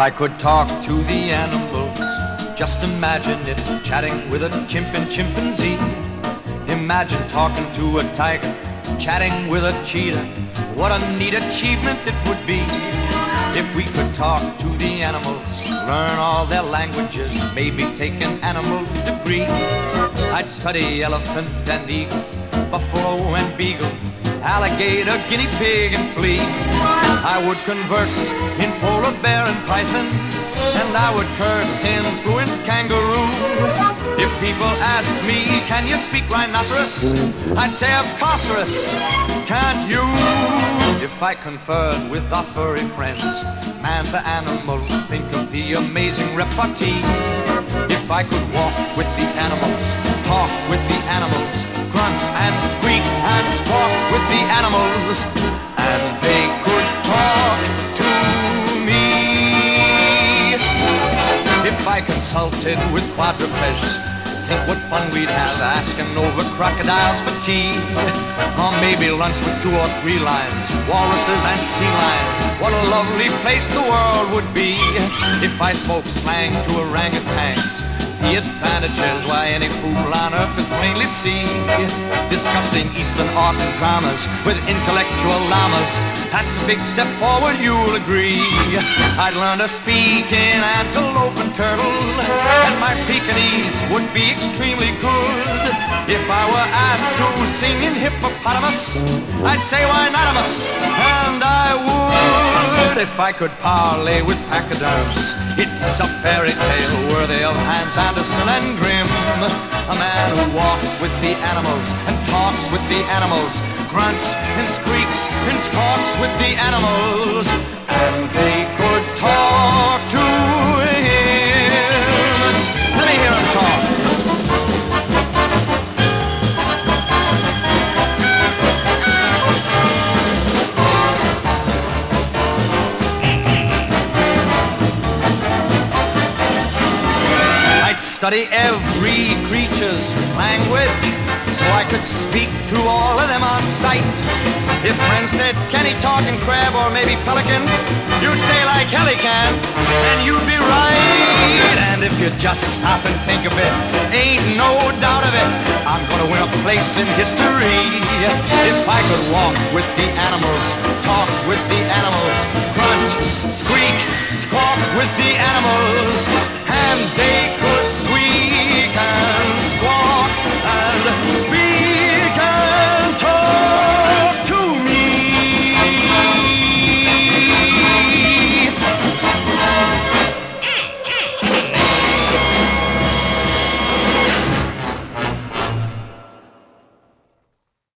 I could talk to the animals, just imagine it, chatting with a chimp and chimpanzee. Imagine talking to a tiger, chatting with a cheetah. What a neat achievement it would be if we could talk to the animals, learn all their languages, maybe take an animal degree. I'd study elephant and eagle, buffalo and beagle, alligator, guinea pig and flea. I would converse in polar bear and python, and I would curse in fluent kangaroo. If people ask me, can you speak rhinoceros? I'd say, of course, can't you? If I conferred with our furry friends, man to animal, think of the amazing repartee. If I could walk with the animals, talk with the animals, grunt and squeak and squawk with the animals, and they could talk to me. If I consulted with quadrupeds, think what fun we'd have asking over crocodiles for tea. Or maybe lunch with 2 or 3 lions, walruses and sea lions. What a lovely place the world would be if I spoke slang to orangutans. The advantages, why any fool on earth could plainly see. Discussing Eastern art and dramas with intellectual llamas, that's a big step forward, you'll agree. I'd learn to speak in antelope and turtle, and my Pekingese would be extremely good. If I were asked to sing in hippopotamus, I'd say why notamus, and I would. If I could parlay with pachyderms, it's a fairy tale worthy of Hans Andersen and Grimm. A man who walks with the animals and talks with the animals, grunts and squeaks and squawks with the animals, and they could talk to him. Let me hear him talk. Study every creature's language, so I could speak to all of them on sight. If friends said, can he talk in crab or maybe pelican, you'd say like hell he can, and you'd be right. And if you just stop and think of it, ain't no doubt of it, I'm gonna win a place in history. If I could walk with the animals, talk with the animals, grunt, squeak, squawk with the animals, and they could squeak and